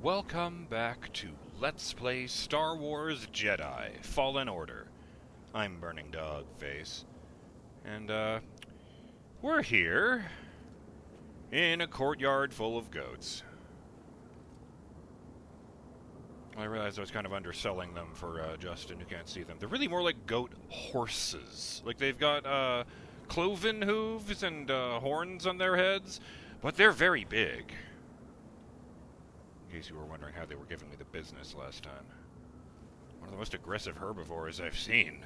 Welcome back to Let's Play Star Wars Jedi Fallen Order. I'm BurningDogFace, and we're here in a courtyard full of goats. I realized I was kind of underselling them for Justin, who can't see them. They're really more like goat horses. Like, they've got cloven hooves and horns on their heads, but they're very big. In case you were wondering how they were giving me the business last time. One of the most aggressive herbivores I've seen.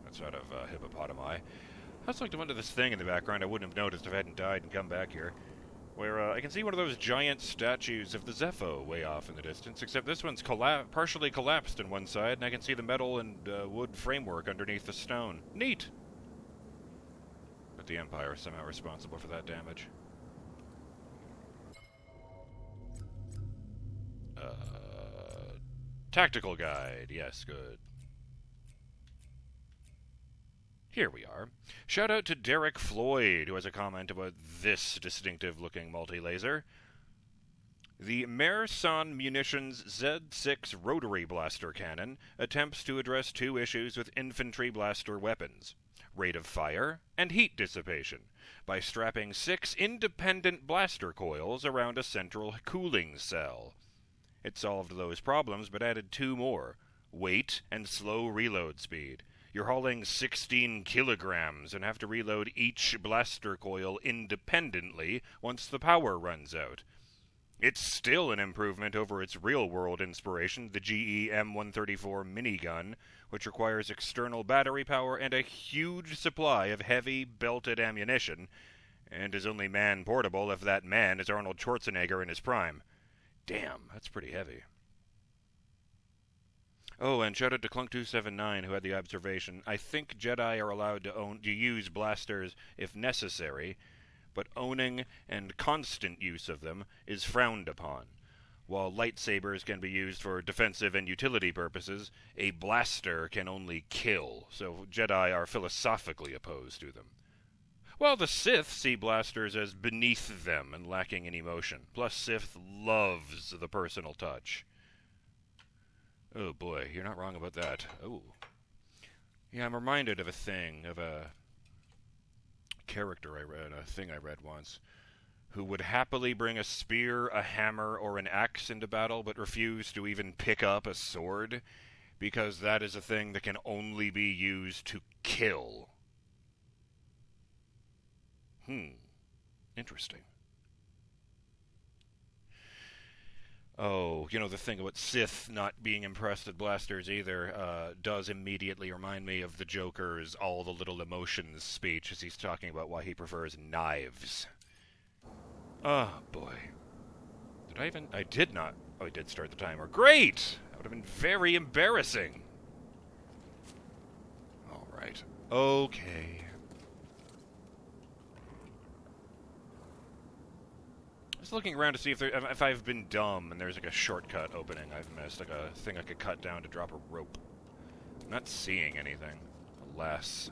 Outside of hippopotami. I also like to wonder this thing in the background I wouldn't have noticed if I hadn't died and come back here. Where I can see one of those giant statues of the Zepho way off in the distance, except this one's partially collapsed on one side, and I can see the metal and wood framework underneath the stone. Neat! But the Empire is somehow responsible for that damage. Tactical guide. Yes, good. Here we are. Shout out to Derek Floyd, who has a comment about this distinctive-looking multi-laser. The Merson Munitions Z6 rotary blaster cannon attempts to address two issues with infantry blaster weapons: rate of fire and heat dissipation, by strapping 6 independent blaster coils around a central cooling cell. It solved those problems, but added 2 more: weight and slow reload speed. You're hauling 16 kilograms and have to reload each blaster coil independently once the power runs out. It's still an improvement over its real-world inspiration, the GE M134 minigun, which requires external battery power and a huge supply of heavy, belted ammunition, and is only man-portable if that man is Arnold Schwarzenegger in his prime. Damn, that's pretty heavy. Oh, and shout out to Clunk279, who had the observation: I think Jedi are allowed to use blasters if necessary, but owning and constant use of them is frowned upon. While lightsabers can be used for defensive and utility purposes, a blaster can only kill, so Jedi are philosophically opposed to them. While the Sith see blasters as beneath them and lacking in emotion. Plus, Sith loves the personal touch. Oh boy, you're not wrong about that. Oh. Yeah, I'm reminded of a character I read, a thing I read once, who would happily bring a spear, a hammer, or an axe into battle, but refuse to even pick up a sword, because that is a thing that can only be used to kill. Interesting. Oh, you know, the thing about Sith not being impressed at blasters either does immediately remind me of the Joker's all the little emotions speech as he's talking about why he prefers knives. Oh, boy. I did not. Oh, I did start the timer. Great! That would have been very embarrassing. All right. Okay. Just looking around to see if I've been dumb and there's like a shortcut opening I've missed, like a thing I could cut down to drop a rope. I'm not seeing anything, alas.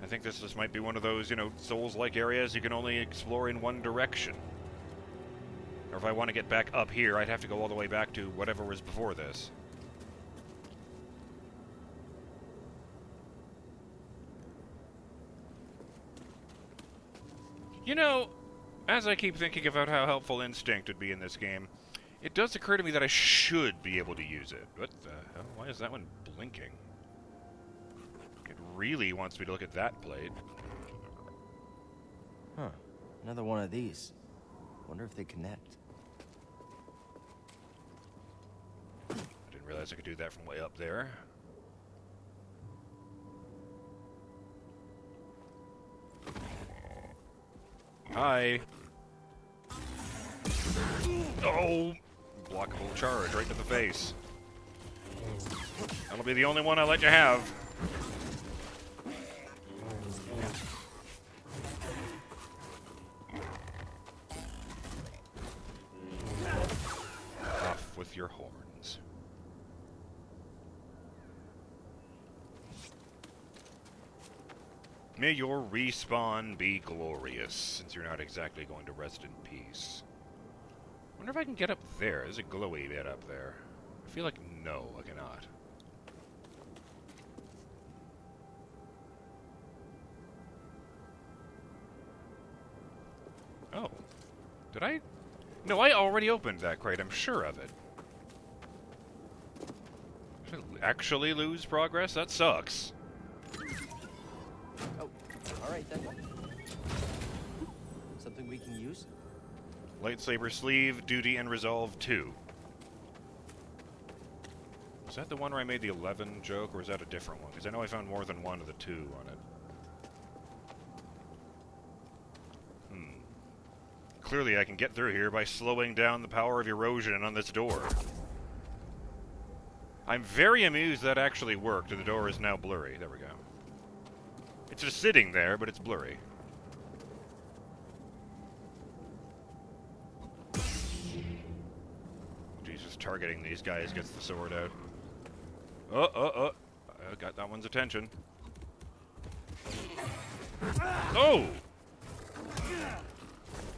I think this just might be one of those, Souls-like areas you can only explore in one direction. Or if I want to get back up here, I'd have to go all the way back to whatever was before this. You know, as I keep thinking about how helpful Instinct would be in this game, it does occur to me that I should be able to use it. What the hell? Why is that one blinking? It really wants me to look at that plate. Huh. Another one of these. Wonder if they connect. I didn't realize I could do that from way up there. Hi. Oh! Blockable charge right to the face. That'll be the only one I let you have. Off with your horns. May your respawn be glorious, since you're not exactly going to rest in peace. Wonder if I can get up there. There's a glowy bit up there. I feel like no, I cannot. Oh. Did I? No, I already opened that crate. I'm sure of it. Did I actually lose progress? That sucks. Oh, all right then. Something we can use? Lightsaber sleeve, duty, and resolve 2. Was that the one where I made the 11 joke, or is that a different one? Because I know I found more than one of the 2 on it. Clearly I can get through here by slowing down the power of erosion on this door. I'm very amused that actually worked, and the door is now blurry. There we go. It's just sitting there, but it's blurry. Jesus, targeting these guys gets the sword out. I got that one's attention. Oh!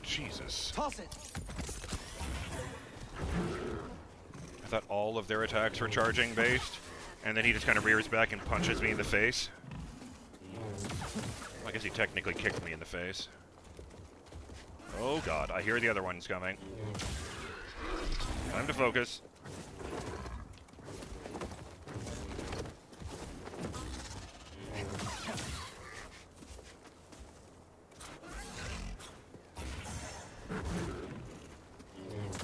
Jesus. Toss it. I thought all of their attacks were charging based, and then he just kind of rears back and punches me in the face. I guess he technically kicked me in the face. Oh god, I hear the other ones coming. Time to focus.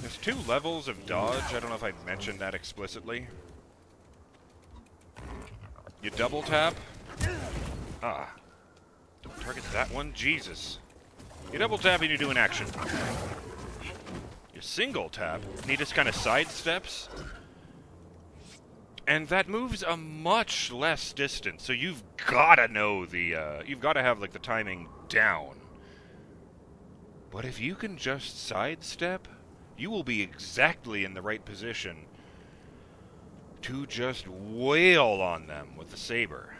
There's 2 levels of dodge. I don't know if I mentioned that explicitly. You double tap. Ah. Don't target that one. Jesus. You double tap and you do an action. You single tap and he just kind of sidesteps. And that moves a much less distance. So you've got to know the, you've got to have like the timing down. But if you can just sidestep, you will be exactly in the right position to just wail on them with the saber.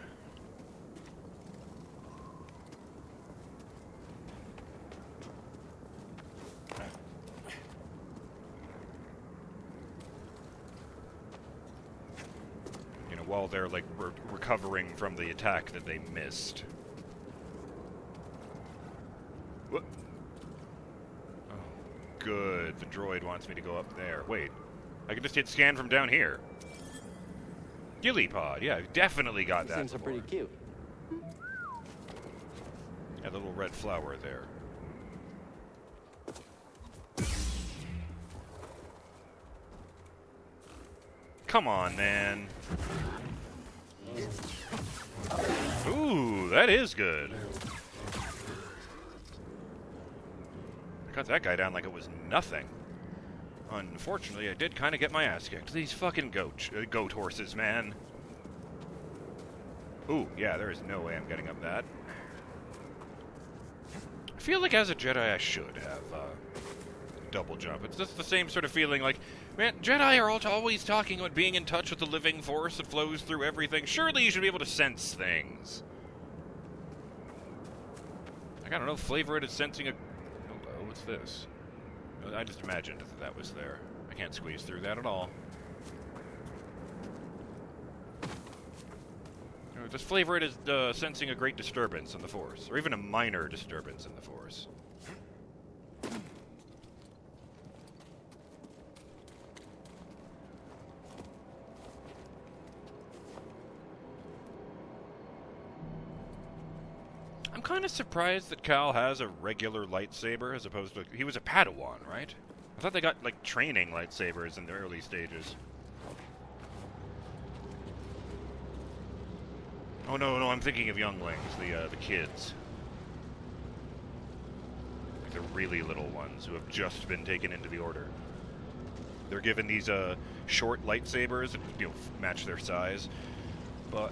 You know, while they're like recovering from the attack that they missed. What? Good. The droid wants me to go up there. Wait. I can just hit scan from down here. Ghillie pod. Yeah, I've definitely got that. These things are pretty cute. Yeah, the little red flower there. Come on, man. Ooh, that is good. Cut that guy down like it was nothing. Unfortunately, I did kind of get my ass kicked. These fucking goat horses, man. Ooh, yeah, there is no way I'm getting up that. I feel like as a Jedi I should have double jump. It's just the same sort of feeling like, man, Jedi are always talking about being in touch with the living force that flows through everything. Surely you should be able to sense things. Like, I don't know, flavor it as sensing a... What's this? I just imagined that that was there. I can't squeeze through that at all. Just flavor it as sensing a great disturbance in the Force, or even a minor disturbance in the Force. I'm kind of surprised that Cal has a regular lightsaber as opposed to... He was a Padawan, right? I thought they got, like, training lightsabers in the early stages. Oh, no, I'm thinking of younglings, the kids. Like the really little ones who have just been taken into the Order. They're given these, short lightsabers that, you know, match their size.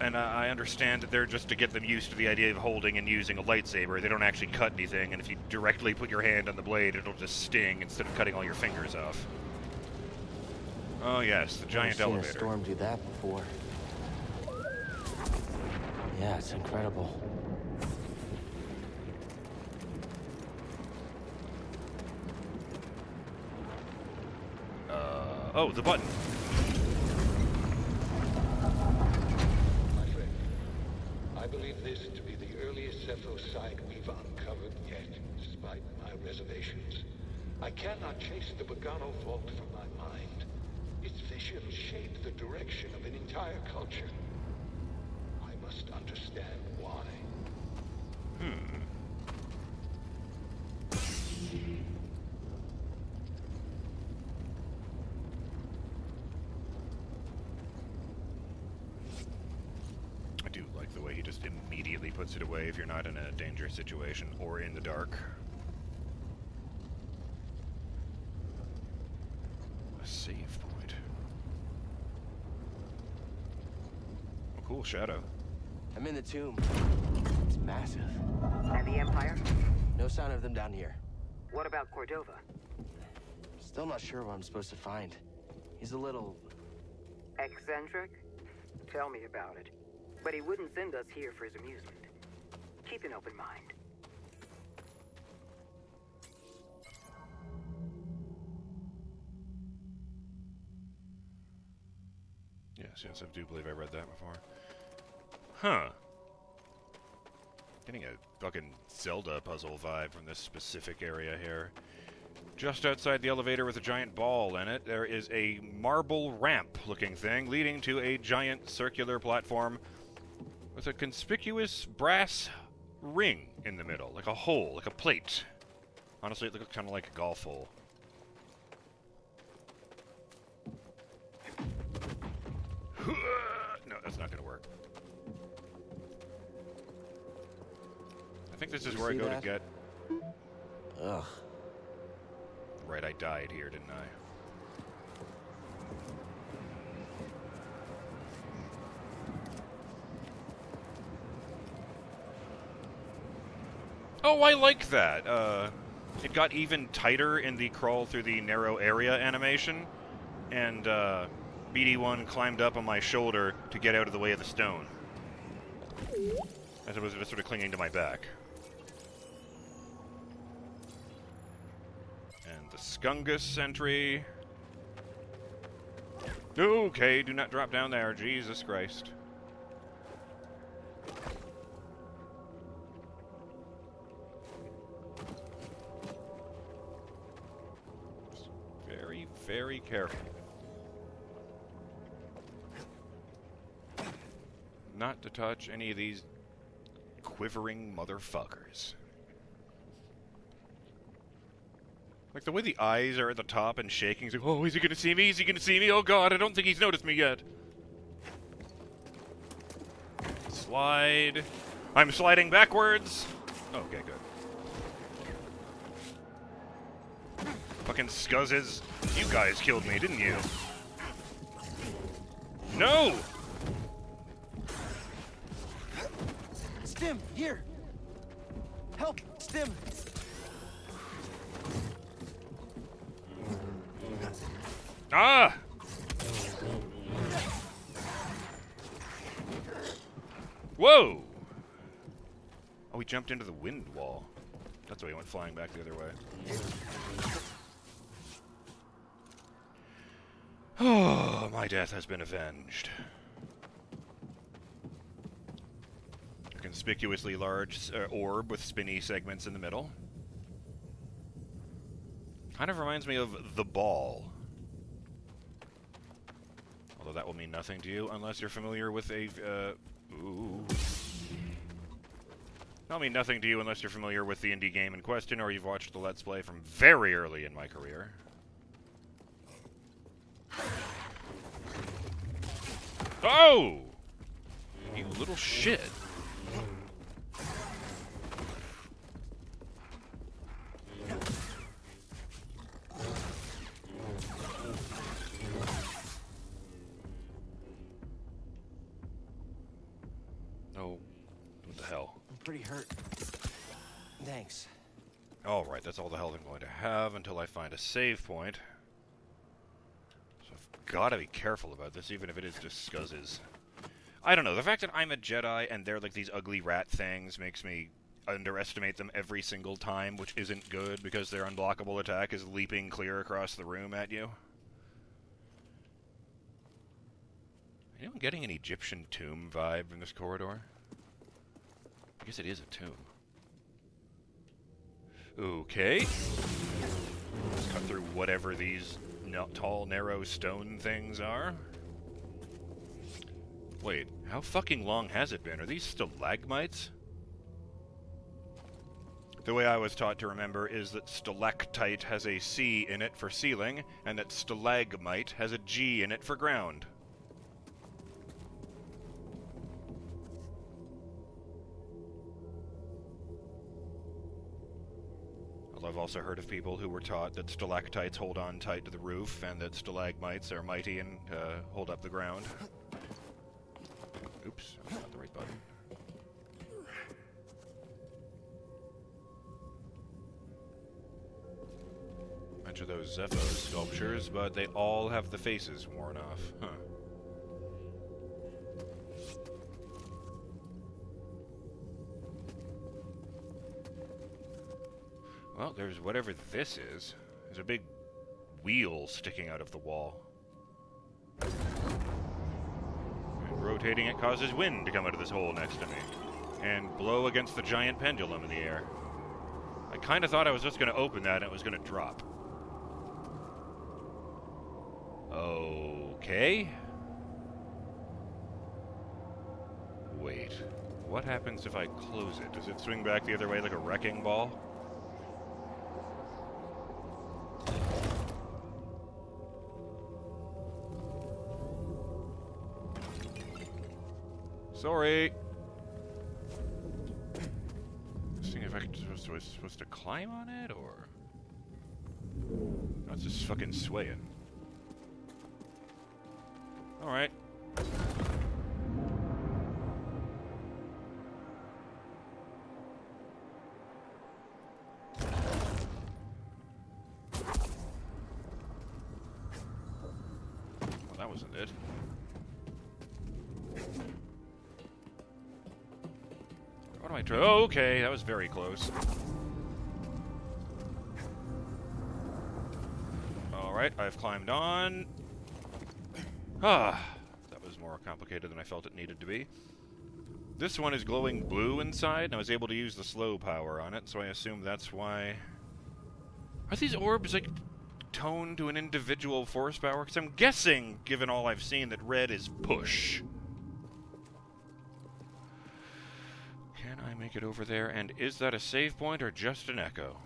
And I understand that they're just to get them used to the idea of holding and using a lightsaber. They don't actually cut anything, and if you directly put your hand on the blade, it'll just sting instead of cutting all your fingers off. Oh yes, the giant elevator. I've seen a storm do that before. Yeah, it's incredible. Oh, the button. My friend, I believe this to be the earliest Zepho site we've uncovered yet, despite my reservations. I cannot chase the Bogano vault from my mind. Its visions shape the direction of an entire culture. I must understand why. I do like the way he just immediately puts it away if you're not in a dangerous situation or in the dark. A save point. Oh, cool, Shadow. I'm in the tomb. It's massive. And the Empire? No sign of them down here. What about Cordova? Still not sure what I'm supposed to find. He's a little... Eccentric? Tell me about it. But he wouldn't send us here for his amusement. Keep an open mind. Yes, I do believe I read that before. Huh. Getting a fucking Zelda puzzle vibe from this specific area here. Just outside the elevator with a giant ball in it, there is a marble ramp-looking thing leading to a giant circular platform with a conspicuous brass ring in the middle, like a hole, like a plate. Honestly, it looks kind of like a golf hole. No, that's not going to work. I think this is where I go to get... Ugh. Right, I died here, didn't I? Oh, I like that! It got even tighter in the crawl through the narrow area animation, and, BD1 climbed up on my shoulder to get out of the way of the stone. As it was sort of clinging to my back. And the Skungus sentry. Okay, do not drop down there, Jesus Christ. Just very, very careful. Not to touch any of these quivering motherfuckers. Like the way the eyes are at the top and shaking. Like, oh, is he gonna see me? Is he gonna see me? Oh god, I don't think he's noticed me yet. Slide. I'm sliding backwards. Okay, good. Fucking scuzzes. You guys killed me, didn't you? No! Stim, here! Help, Stim! Ah! Whoa! Oh, he jumped into the wind wall. That's why he went flying back the other way. Oh, my death has been avenged. A conspicuously large orb with spinny segments in the middle. Kind of reminds me of the ball. Although that will mean nothing to you unless you're familiar with a... ooh. That'll mean nothing to you unless you're familiar with the indie game in question or you've watched the Let's Play from very early in my career. Oh! You little shit. Oh, what the hell? I'm pretty hurt. Thanks. Alright, that's all the health I'm going to have until I find a save point. So I've gotta be careful about this, even if it is just scuzzes. I don't know, the fact that I'm a Jedi and they're like these ugly rat things makes me underestimate them every single time, which isn't good because their unblockable attack is leaping clear across the room at you. Anyone getting an Egyptian tomb vibe from this corridor? I guess it is a tomb. Okay. Let's cut through whatever these tall, narrow stone things are. Wait, how fucking long has it been? Are these stalagmites? The way I was taught to remember is that stalactite has a C in it for ceiling, and that stalagmite has a G in it for ground. Although I've also heard of people who were taught that stalactites hold on tight to the roof, and that stalagmites are mighty and hold up the ground. Oops, not the right button. Bunch of those Zepho sculptures, but they all have the faces worn off. Huh. Well, there's whatever this is. There's a big wheel sticking out of the wall. And rotating it causes wind to come out of this hole next to me. And blow against the giant pendulum in the air. I kind of thought I was just going to open that and it was going to drop. Okay. Wait. What happens if I close it? Does it swing back the other way like a wrecking ball? Sorry. Seeing if I was supposed to climb on it, or no, it's just fucking swaying. All right. Well, that wasn't it. What am I trying? Oh, okay, that was very close. Alright, I've climbed on. Ah, that was more complicated than I felt it needed to be. This one is glowing blue inside, and I was able to use the slow power on it, so I assume that's why... Are these orbs, like, toned to an individual force power? Because I'm guessing, given all I've seen, that red is push. Can I make it over there? And is that a save point or just an echo?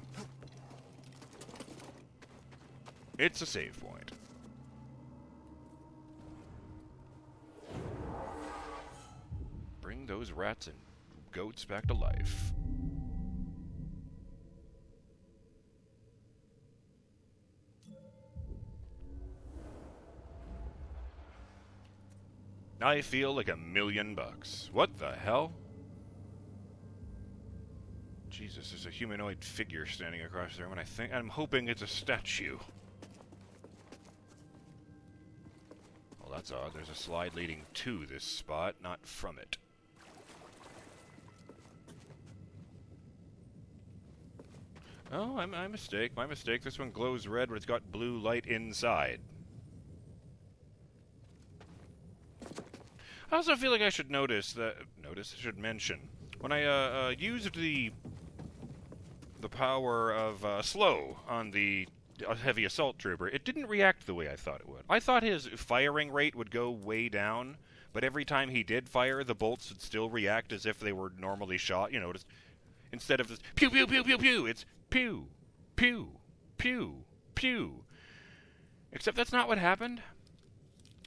It's a save point. Bring those rats and goats back to life. I feel like $1,000,000. What the hell? Jesus, there's a humanoid figure standing across there, and I'm hoping it's a statue. Well, that's odd. There's a slide leading to this spot, not from it. Oh, my mistake. My mistake. This one glows red, but it's got blue light inside. I also feel like I should mention, when I used the power of slow on the heavy assault trooper, it didn't react the way I thought it would. I thought his firing rate would go way down, but every time he did fire, the bolts would still react as if they were normally shot. You know, just, instead of this pew pew pew pew pew, it's pew pew pew pew. Except that's not what happened.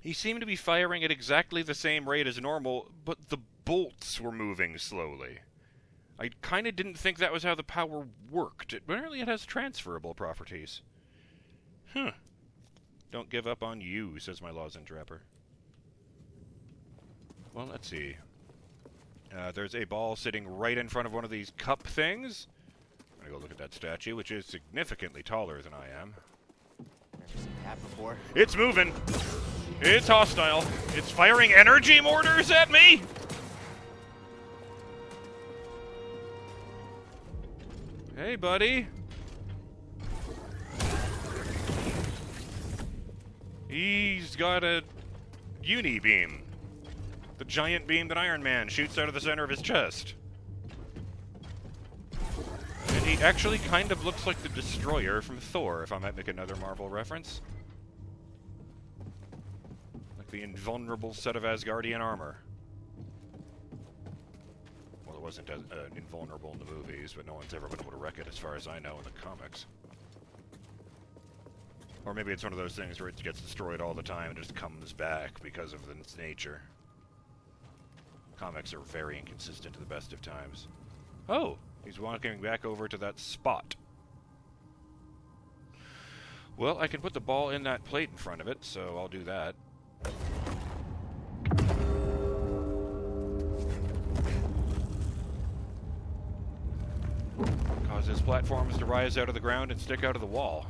He seemed to be firing at exactly the same rate as normal, but the bolts were moving slowly. I kind of didn't think that was how the power worked. Apparently it has transferable properties. Huh. Don't give up on you, says my lozenge wrapper. Well, let's see. There's a ball sitting right in front of one of these cup things. I'm gonna go look at that statue, which is significantly taller than I am. Never seen that before. It's moving! It's hostile. It's firing energy mortars at me! Hey, buddy. He's got a uni beam. The giant beam that Iron Man shoots out of the center of his chest. And he actually kind of looks like the Destroyer from Thor, if I might make another Marvel reference. Like the invulnerable set of Asgardian armor. Well, it wasn't invulnerable in the movies, but no one's ever been able to wreck it as far as I know in the comics. Or maybe it's one of those things where it gets destroyed all the time and just comes back because of its nature. Comics are very inconsistent to the best of times. Oh! He's walking back over to that spot. Well, I can put the ball in that plate in front of it, so I'll do that. Causes platforms to rise out of the ground and stick out of the wall.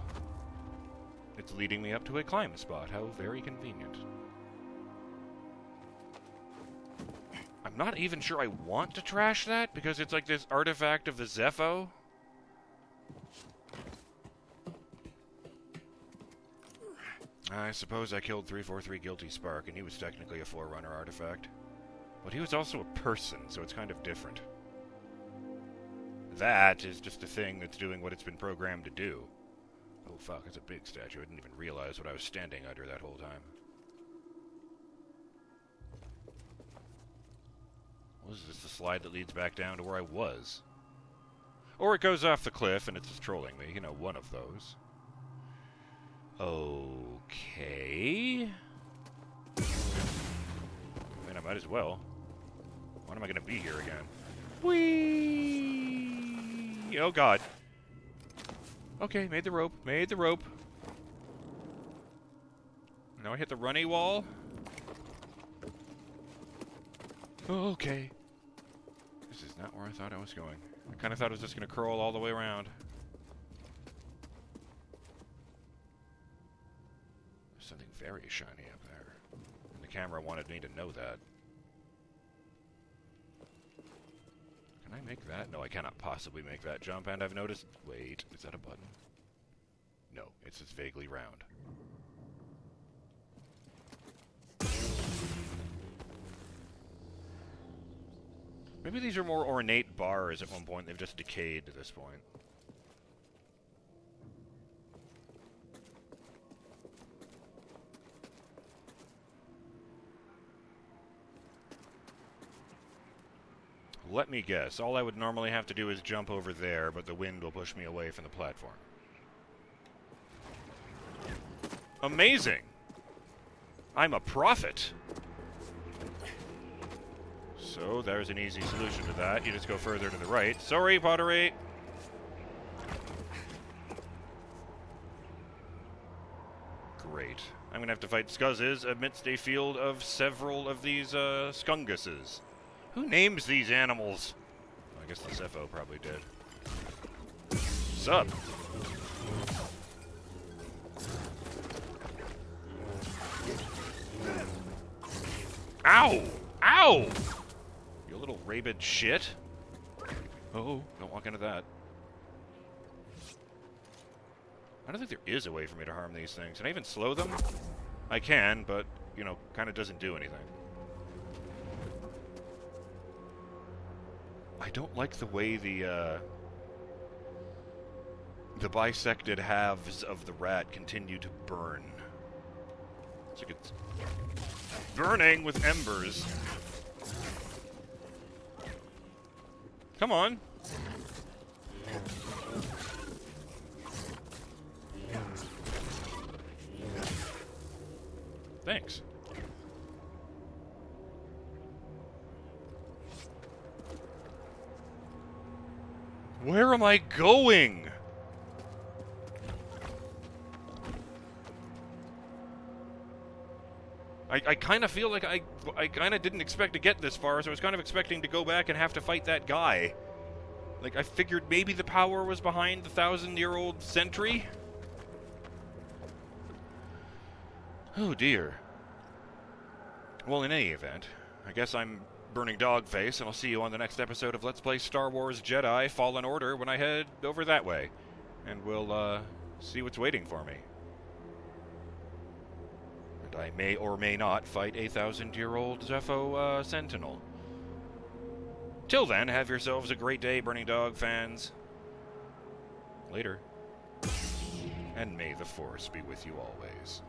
It's leading me up to a climb spot. How very convenient. I'm not even sure I want to trash that, because it's like this artifact of the Zepho. I suppose I killed 343 Guilty Spark, and he was technically a Forerunner artifact. But he was also a person, so it's kind of different. That is just a thing that's doing what it's been programmed to do. Oh fuck, it's a big statue. I didn't even realize what I was standing under that whole time. Well, is this the slide that leads back down to where I was? Or it goes off the cliff and it's just trolling me. You know, one of those. Okay. I mean, I might as well. When am I going to be here again? Whee! Oh, God. Okay, made the rope. Made the rope. Now I hit the runny wall. Okay. This is not where I thought I was going. I kind of thought I was just going to curl all the way around. There's something very shiny up there. And the camera wanted me to know that. Can I make that? No, I cannot possibly make that jump, and I've noticed... Wait, is that a button? No, it's just vaguely round. Maybe these are more ornate bars at one point. They've just decayed to this point. Let me guess. All I would normally have to do is jump over there, but the wind will push me away from the platform. Amazing! I'm a prophet! So, there's an easy solution to that. You just go further to the right. Sorry, pottery! Great. I'm gonna have to fight Scuzzes amidst a field of several of these, Skunguses. Who names these animals? I guess the Zepho probably did. Sup? Ow! Ow! You little rabid shit. Oh, don't walk into that. I don't think there is a way for me to harm these things. Can I even slow them? I can, but, you know, kind of doesn't do anything. I don't like the way the bisected halves of the rat continue to burn. It's like it's burning with embers. Come on. Thanks. Where am I going? I kind of feel like I kind of didn't expect to get this far, so I was kind of expecting to go back and have to fight that guy. Like, I figured maybe the power was behind the 1,000-year-old sentry. Oh, dear. Well, in any event, I guess I'm BurningDogFace, and I'll see you on the next episode of Let's Play Star Wars Jedi Fallen Order when I head over that way. And we'll, see what's waiting for me. and I may or may not fight a 1,000-year-old Zepho Sentinel. Till then, have yourselves a great day, Burning Dog fans. Later. And may the Force be with you always.